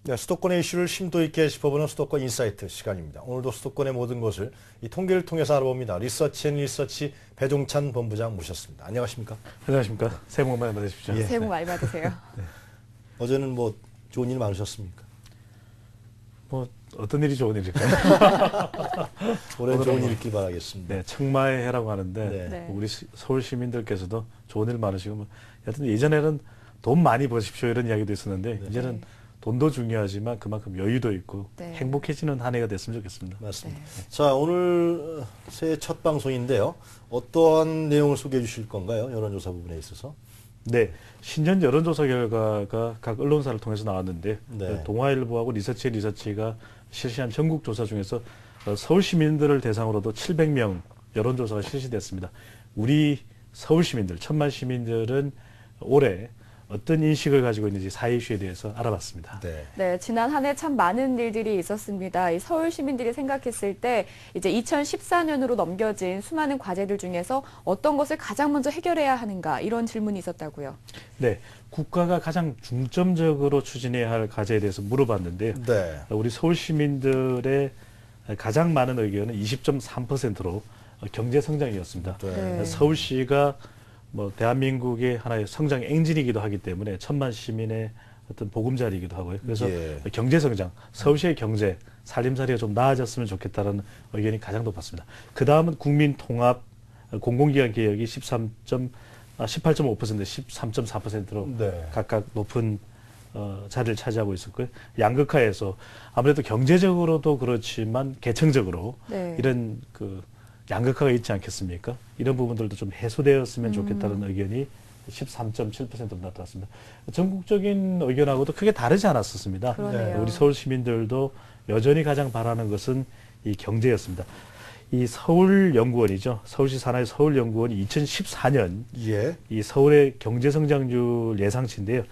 네, 수도권의 이슈를 심도 있게 짚어보는 수도권 인사이트 시간입니다. 오늘도 수도권의 모든 것을 이 통계를 통해서 알아봅니다. 리서치 배종찬 본부장 모셨습니다. 안녕하십니까? 안녕하십니까. 새해 복 많이 받으십시오. 새해 복 많이 받으세요. 네. 어제는 뭐 좋은 일 많으셨습니까? 뭐 어떤 일이 좋은 일일까요? 올해 좋은 일 있길 바라겠습니다. 네, 청마의 해라고 하는데 네. 우리 서울 시민들께서도 좋은 일 많으시고 뭐 여튼 예전에는 돈 많이 버십시오 이런 이야기도 있었는데 네. 이제는 돈도 중요하지만 그만큼 여유도 있고 네. 행복해지는 한 해가 됐으면 좋겠습니다. 맞습니다. 네. 자, 오늘 새해 첫 방송인데요. 어떠한 내용을 소개해 주실 건가요? 여론조사 부분에 있어서. 네, 신년 여론조사 결과가 각 언론사를 통해서 나왔는데 네. 동아일보하고 리서치가 실시한 전국 조사 중에서 서울 시민들을 대상으로도 700명 여론조사가 실시됐습니다. 우리 서울 시민들, 1000만 시민들은 올해 어떤 인식을 가지고 있는지 사회 이슈에 대해서 알아봤습니다. 네. 네, 지난 한 해 참 많은 일들이 있었습니다. 이 서울 시민들이 생각했을 때 이제 2014년으로 넘겨진 수많은 과제들 중에서 어떤 것을 가장 먼저 해결해야 하는가 이런 질문이 있었다고요. 네, 국가가 가장 중점적으로 추진해야 할 과제에 대해서 물어봤는데요. 네. 우리 서울 시민들의 가장 많은 의견은 20.3%로 경제 성장이었습니다. 네. 서울시가 뭐 대한민국의 하나의 성장 엔진이기도 하기 때문에 1000만 시민의 어떤 보금자리이기도 하고요. 그래서 예. 경제 성장, 서울시의 경제, 살림살이가 좀 나아졌으면 좋겠다는 의견이 가장 높았습니다. 그 다음은 국민 통합, 공공기관 개혁이 18.5%, 13.4%로 네. 각각 높은 자리를 차지하고 있었고요. 양극화에서 아무래도 경제적으로도 그렇지만 계층적으로 네. 이런 양극화가 있지 않겠습니까? 이런 부분들도 좀 해소되었으면 좋겠다는 의견이 13.7%로 나타났습니다. 전국적인 의견하고도 크게 다르지 않았었습니다. 그러네요. 우리 서울 시민들도 여전히 가장 바라는 것은 이 경제였습니다. 이 서울연구원이죠. 서울시 산하의 서울연구원이 2014년 예. 이 서울의 경제성장률 예상치인데요.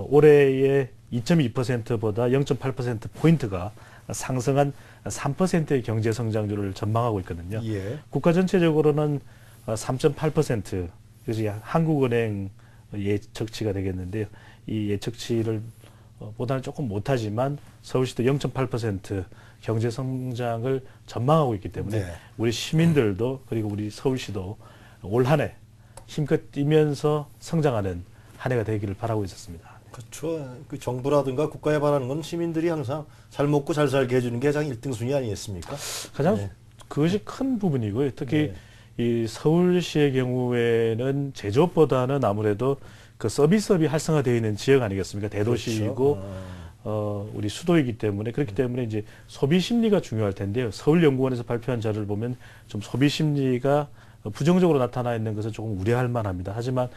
올해의 2.2%보다 0.8%포인트가 상승한 3%의 경제 성장률을 전망하고 있거든요. 예. 국가 전체적으로는 3.8%, 그래서 한국은행 예측치가 되겠는데요. 이 예측치를 보다는 조금 못하지만 서울시도 0.8% 경제 성장을 전망하고 있기 때문에 네. 우리 시민들도 그리고 우리 서울시도 올 한 해 힘껏 뛰면서 성장하는 한 해가 되기를 바라고 있었습니다. 그렇죠. 그 정부라든가 국가에 바라는 건 시민들이 항상 잘 먹고 잘 살게 해주는 게 가장 1등순위 아니겠습니까? 가장 네. 그것이 큰 부분이고요. 특히 네. 이 서울시의 경우에는 제조업보다는 아무래도 그 서비스업이 활성화되어 있는 지역 아니겠습니까? 대도시이고 그렇죠. 우리 수도이기 때문에 그렇기 때문에 이제 소비 심리가 중요할 텐데요. 서울연구원에서 발표한 자료를 보면 좀 소비 심리가 부정적으로 나타나 있는 것은 조금 우려할 만합니다. 하지만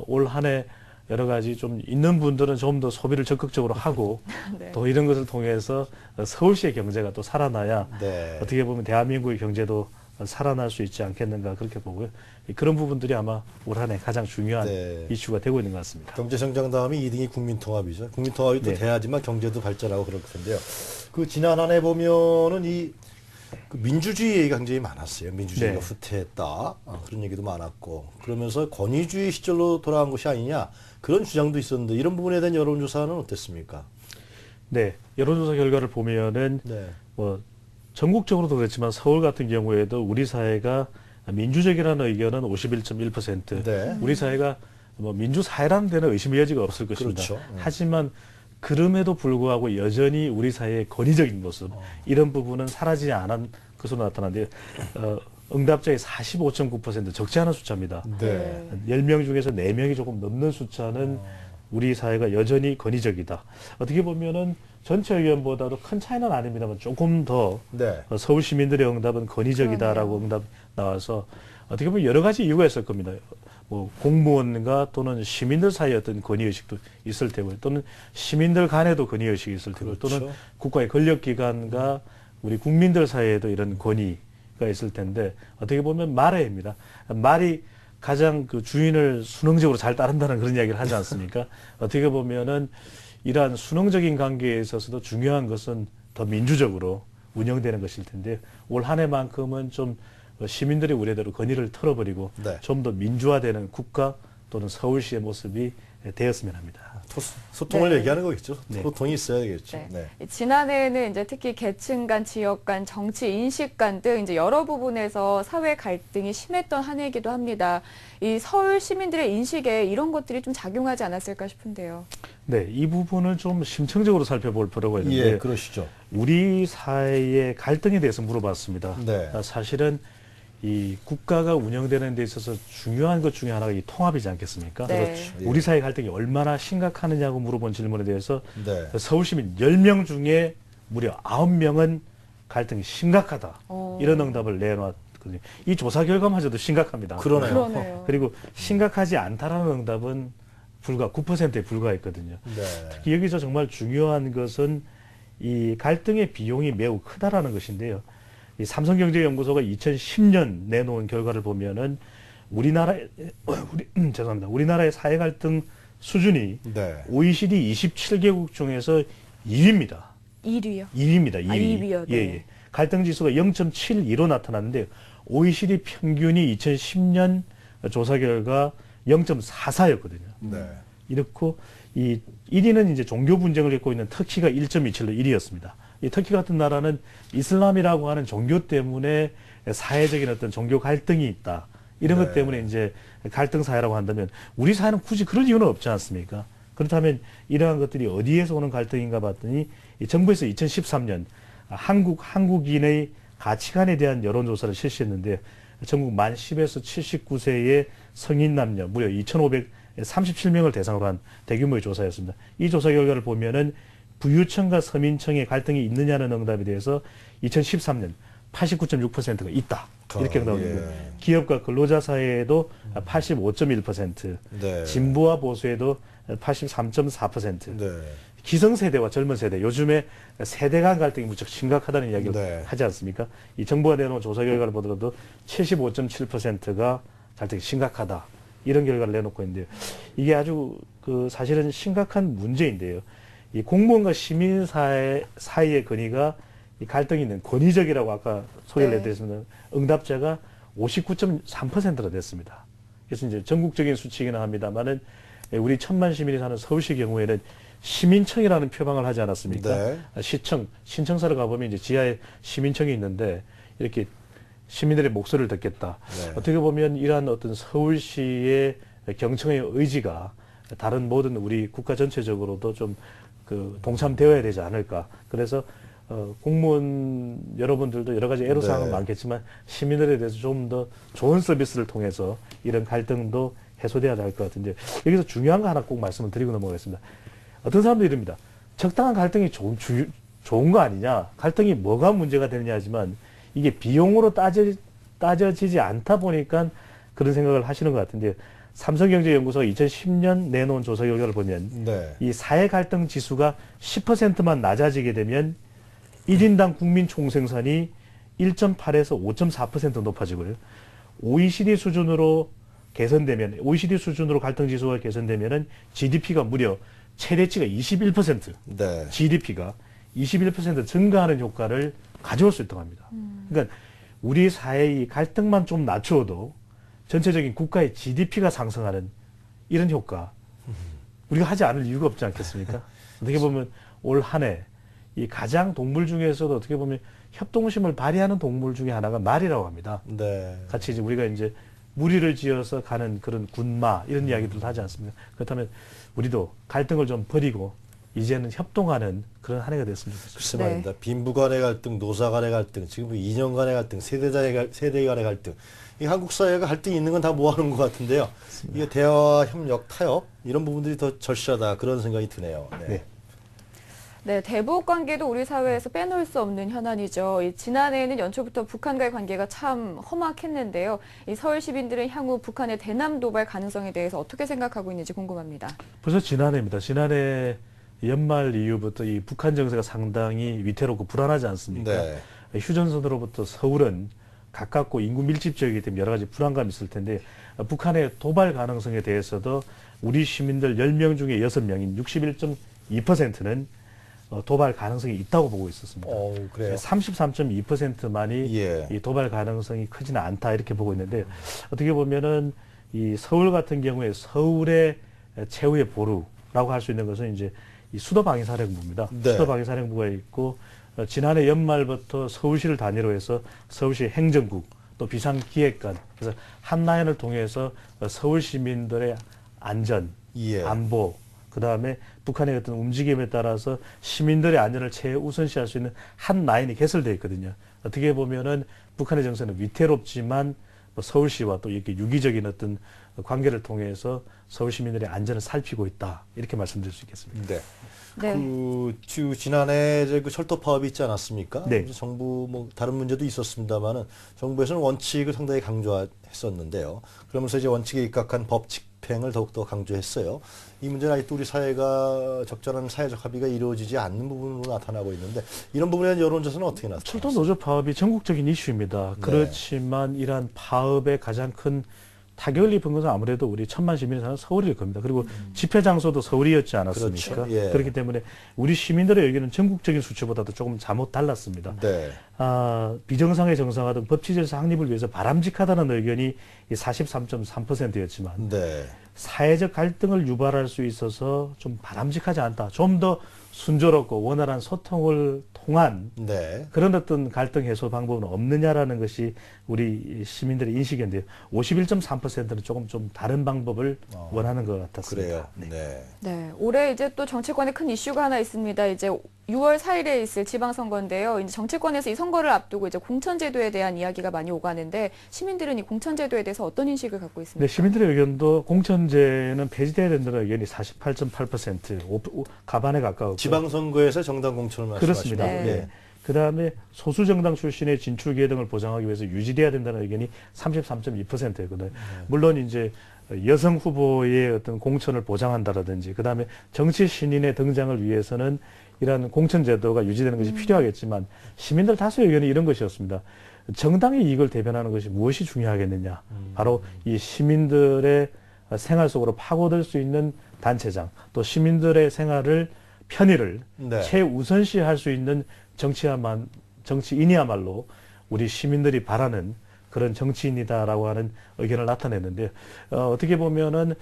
올 한 해 여러 가지 좀 있는 분들은 좀 더 소비를 적극적으로 하고 네. 또 이런 것을 통해서 서울시의 경제가 또 살아나야 네. 어떻게 보면 대한민국의 경제도 살아날 수 있지 않겠는가 그렇게 보고요. 그런 부분들이 아마 올 한 해 가장 중요한 네. 이슈가 되고 있는 것 같습니다. 경제 성장 다음에 2등이 국민통합이죠. 국민통합이 또 네. 돼야지만 경제도 발전하고 그럴 텐데요. 그 지난 한 해 보면은 그 민주주의 얘기가 굉장히 많았어요. 민주주의가 네. 후퇴했다. 그런 얘기도 많았고. 그러면서 권위주의 시절로 돌아간 것이 아니냐. 그런 주장도 있었는데 이런 부분에 대한 여론조사는 어땠습니까? 네, 여론조사 결과를 보면은 네. 뭐 전국적으로도 그렇지만 서울 같은 경우에도 우리 사회가 민주적이라는 의견은 51.1%, 네. 우리 사회가 뭐 민주사회라는 데는 의심의 여지가 없을 것입니다. 그렇죠. 하지만 그럼에도 불구하고 여전히 우리 사회의 권위적인 모습, 이런 부분은 사라지지 않은 것으로 나타나는데요. 응답자의 45.9% 적지 않은 숫자입니다. 네. 10명 중에서 4명이 조금 넘는 숫자는 우리 사회가 여전히 권위적이다. 어떻게 보면은 전체 의견보다도 큰 차이는 아닙니다만 조금 더 네. 서울 시민들의 응답은 권위적이다라고 응답 나와서 어떻게 보면 여러 가지 이유가 있을 겁니다. 뭐 공무원과 또는 시민들 사이의 어떤 권위의식도 있을 테고 또는 시민들 간에도 권위의식이 있을 테고 그렇죠. 또는 국가의 권력기관과 우리 국민들 사이에도 이런 권위가 있을 텐데 어떻게 보면 말의 힘입니다. 말이 가장 그 주인을 수능적으로 잘 따른다는 그런 이야기를 하지 않습니까? 어떻게 보면은 이러한 수능적인 관계에 있어서도 중요한 것은 더 민주적으로 운영되는 것일 텐데 올 한 해만큼은 좀 시민들의 우려대로 권위를 털어버리고 네. 좀 더 민주화되는 국가 또는 서울시의 모습이 되었으면 합니다. 소통을 네. 얘기하는 거겠죠. 네. 소통이 있어야 되겠죠. 네. 네. 지난해에는 이제 특히 계층 간, 지역 간, 정치 인식 간 등 이제 여러 부분에서 사회 갈등이 심했던 한 해이기도 합니다. 이 서울 시민들의 인식에 이런 것들이 좀 작용하지 않았을까 싶은데요. 네, 이 부분을 좀 심층적으로 살펴볼 필요가 있는데 예, 그러시죠. 우리 사회의 갈등에 대해서 물어봤습니다. 네. 사실은 이 국가가 운영되는 데 있어서 중요한 것 중에 하나가 이 통합이지 않겠습니까? 네. 그렇죠. 예. 우리 사회 갈등이 얼마나 심각하느냐고 물어본 질문에 대해서 네. 서울 시민 10명 중에 무려 9명은 갈등이 심각하다. 이런 응답을 내놓았거든요. 이 조사 결과마저도 심각합니다. 그러네요. 그러네요. 그리고 심각하지 않다라는 응답은 불과 9%에 불과했거든요. 네. 특히 여기서 정말 중요한 것은 이 갈등의 비용이 매우 크다라는 것인데요. 이 삼성경제연구소가 2010년 내놓은 결과를 보면은 우리나라의 사회 갈등 수준이 네. OECD 27개국 중에서 1위입니다. 1위요? 2위입니다. 2위. 2위요? 네. 예, 예. 갈등 지수가 0.72로 나타났는데 OECD 평균이 2010년 조사 결과 0.44였거든요. 네. 이렇고 이 1위는 이제 종교 분쟁을 겪고 있는 터키가 1.27로 1위였습니다. 이 터키 같은 나라는 이슬람이라고 하는 종교 때문에 사회적인 어떤 종교 갈등이 있다. 이런 네. 것 때문에 이제 갈등 사회라고 한다면 우리 사회는 굳이 그럴 이유는 없지 않습니까? 그렇다면 이러한 것들이 어디에서 오는 갈등인가 봤더니 이 정부에서 2013년 한국인의 가치관에 대한 여론조사를 실시했는데 전국 만 10에서 79세의 성인 남녀 무려 2,537명을 대상으로 한 대규모의 조사였습니다. 이 조사 결과를 보면은 부유층과 서민층의 갈등이 있느냐는 응답에 대해서 2013년 89.6%가 있다. 이렇게 응답을 했고요. 예. 기업과 근로자 사이에도 85.1%, 네. 진보와 보수에도 83.4%, 네. 기성세대와 젊은 세대, 요즘에 세대 간 갈등이 무척 심각하다는 이야기를 네. 하지 않습니까? 이 정부가 내놓은 조사 결과를 보더라도 75.7%가 갈등이 심각하다. 이런 결과를 내놓고 있는데요. 이게 아주 사실은 심각한 문제인데요. 이 공무원과 시민 사이의 건의가 이 갈등이 있는 권위적이라고 아까 소개를 네. 해드렸습니다. 응답자가 59.3%가 됐습니다. 그래서 이제 전국적인 수치이긴 합니다만은 우리 1,000만 시민이 사는 서울시 경우에는 시민청이라는 표방을 하지 않았습니까? 네. 시청, 신청사를 가보면 이제 지하에 시민청이 있는데 이렇게 시민들의 목소리를 듣겠다. 네. 어떻게 보면 이러한 어떤 서울시의 경청의 의지가 다른 모든 우리 국가 전체적으로도 좀 동참되어야 되지 않을까. 그래서 공무원 여러분들도 여러 가지 애로사항은 네. 많겠지만 시민들에 대해서 좀 더 좋은 서비스를 통해서 이런 갈등도 해소돼야 할 것 같은데 여기서 중요한 거 하나 꼭 말씀을 드리고 넘어가겠습니다. 어떤 사람들이 이럽니다. 적당한 갈등이 좋은 거 아니냐. 갈등이 뭐가 문제가 되느냐 하지만 이게 비용으로 따져지지 않다 보니까 그런 생각을 하시는 것 같은데 삼성경제연구소가 2010년 내놓은 조사 결과를 보면 네. 이 사회 갈등 지수가 10%만 낮아지게 되면 1인당 국민 총생산이 1.8에서 5.4% 높아지고요. OECD 수준으로 갈등 지수가 개선되면은 GDP가 무려 최대치가 21%, 네. GDP가 21% 증가하는 효과를 가져올 수 있다고 합니다. 그러니까 우리 사회의 갈등만 좀 낮추어도 전체적인 국가의 GDP가 상승하는 이런 효과 우리가 하지 않을 이유가 없지 않겠습니까? 어떻게 보면 올 한 해 이 가장 동물 중에서도 어떻게 보면 협동심을 발휘하는 동물 중에 하나가 말이라고 합니다. 네. 같이 이제 우리가 이제 무리를 지어서 가는 그런 군마 이런 이야기들도 하지 않습니까? 그렇다면 우리도 갈등을 좀 버리고 이제는 협동하는 그런 한 해가 됐으면 좋겠습니다. 글쎄 네. 말입니다. 빈부 간의 갈등, 노사 간의 갈등, 지금 이념 간의 갈등, 세대 간의 갈등. 이 한국 사회가 갈등이 있는 건 다 모아놓은 것 같은데요. 이게 대화, 협력, 타협 이런 부분들이 더 절실하다 그런 생각이 드네요. 네. 네. 네, 대북 관계도 우리 사회에서 빼놓을 수 없는 현안이죠. 지난해에는 연초부터 북한과의 관계가 참 험악했는데요. 이 서울 시민들은 향후 북한의 대남 도발 가능성에 대해서 어떻게 생각하고 있는지 궁금합니다. 벌써 지난해입니다. 지난해 연말 이후부터 이 북한 정세가 상당히 위태롭고 불안하지 않습니까? 네. 휴전선으로부터 서울은 가깝고 인구 밀집 지역이기 때문에 여러 가지 불안감이 있을 텐데 북한의 도발 가능성에 대해서도 우리 시민들 10명 중에 6명인 61.2%는 도발 가능성이 있다고 보고 있었습니다. 그래요? 33.2%만이 예. 이 도발 가능성이 크지는 않다 이렇게 보고 있는데 어떻게 보면은 이 서울 같은 경우에 서울의 최후의 보루라고 할 수 있는 것은 이제 이 수도방위사령부입니다. 네. 수도방위사령부가 있고 지난해 연말부터 서울시를 단위로 해서 서울시 행정국 또 비상기획관 그래서 한 라인을 통해서 서울 시민들의 안전, 예. 안보 그다음에 북한의 어떤 움직임에 따라서 시민들의 안전을 최우선시할 수 있는 한 라인이 개설되어 있거든요. 어떻게 보면은 북한의 정세는 위태롭지만 뭐 서울시와 또 이렇게 유기적인 어떤 관계를 통해서 서울 시민들의 안전을 살피고 있다 이렇게 말씀드릴 수 있겠습니다. 네. 네. 지난해 이제 그 철도 파업이 있지 않았습니까? 네. 그래서 정부 뭐 다른 문제도 있었습니다만은 정부에서는 원칙을 상당히 강조했었는데요. 그러면서 이제 원칙에 입각한 법 집행을 더욱더 강조했어요. 이 문제는 아직도 우리 사회가 적절한 사회적 합의가 이루어지지 않는 부분으로 나타나고 있는데 이런 부분에 대한 여론조사는 어떻게 나타나요? 철도 노조 파업이 전국적인 이슈입니다. 네. 그렇지만 이러한 파업의 가장 큰 타격을 입은 것은 아무래도 우리 천만 시민이 사는 서울일 겁니다. 그리고 집회 장소도 서울이었지 않았습니까? 그렇죠. 예. 그렇기 때문에 우리 시민들의 의견은 전국적인 수치보다도 조금 잘못 달랐습니다. 네. 비정상의 정상화 등 법치질서 확립을 위해서 바람직하다는 의견이 43.3%였지만 네. 사회적 갈등을 유발할 수 있어서 좀 바람직하지 않다. 좀 더 순조롭고 원활한 소통을 통한 네. 그런 어떤 갈등 해소 방법은 없느냐라는 것이 우리 시민들의 인식인데요. 51.3%는 조금 좀 다른 방법을 원하는 것 같았습니다. 그래요. 네. 네, 올해 이제 또 정치권에 큰 이슈가 하나 있습니다. 이제 6월 4일에 있을 지방선거인데요. 이제 정치권에서 이 선거를 앞두고 이제 공천제도에 대한 이야기가 많이 오가는데 시민들은 이 공천제도에 대해서 어떤 인식을 갖고 있습니까? 네, 시민들의 의견도 공천제는 폐지돼야 된다는 의견이 48.8%, 가반에 가까웠고. 지방선거에서 정당 공천을 말씀하시는 그렇습니다. 네. 네. 그다음에 소수 정당 출신의 진출 기회 등을 보장하기 위해서 유지돼야 된다는 의견이 33.2%거든요. 물론 이제 여성 후보의 어떤 공천을 보장한다라든지 그다음에 정치 신인의 등장을 위해서는 이러한 공천 제도가 유지되는 것이 필요하겠지만 시민들 다수의 의견이 이런 것이었습니다. 정당의 이익을 대변하는 것이 무엇이 중요하겠느냐. 바로 이 시민들의 생활 속으로 파고들 수 있는 단체장 또 시민들의 생활을 편의를 네. 최우선시할 수 있는 정치인이야말로 우리 시민들이 바라는 그런 정치인이다라고 하는 의견을 나타냈는데요. 어떻게 보면은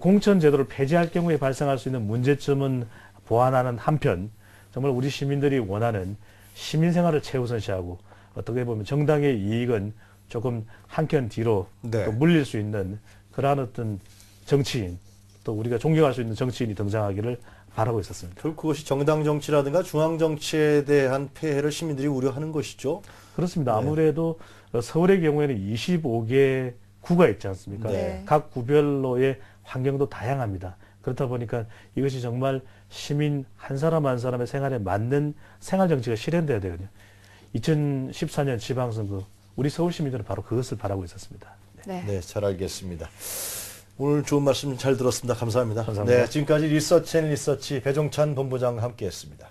공천 제도를 폐지할 경우에 발생할 수 있는 문제점은 보완하는 한편 정말 우리 시민들이 원하는 시민 생활을 최우선시하고 어떻게 보면 정당의 이익은 조금 한켠 뒤로 네. 또 물릴 수 있는 그러한 어떤 정치인 또 우리가 존경할 수 있는 정치인이 등장하기를 바라고 있었습니다. 결국 그것이 정당 정치라든가 중앙 정치에 대한 폐해를 시민들이 우려하는 것이죠. 그렇습니다. 네. 아무래도 서울의 경우에는 25개 구가 있지 않습니까? 네. 각 구별로의 환경도 다양합니다. 그렇다 보니까 이것이 정말 시민 한 사람 한 사람의 생활에 맞는 생활 정치가 실현돼야 되거든요. 2014년 지방선거 우리 서울 시민들은 바로 그것을 바라고 있었습니다. 네. 네, 잘 알겠습니다. 오늘 좋은 말씀 잘 들었습니다. 감사합니다. 감사합니다. 네, 지금까지 리서치 앤 리서치 배종찬 본부장과 함께했습니다.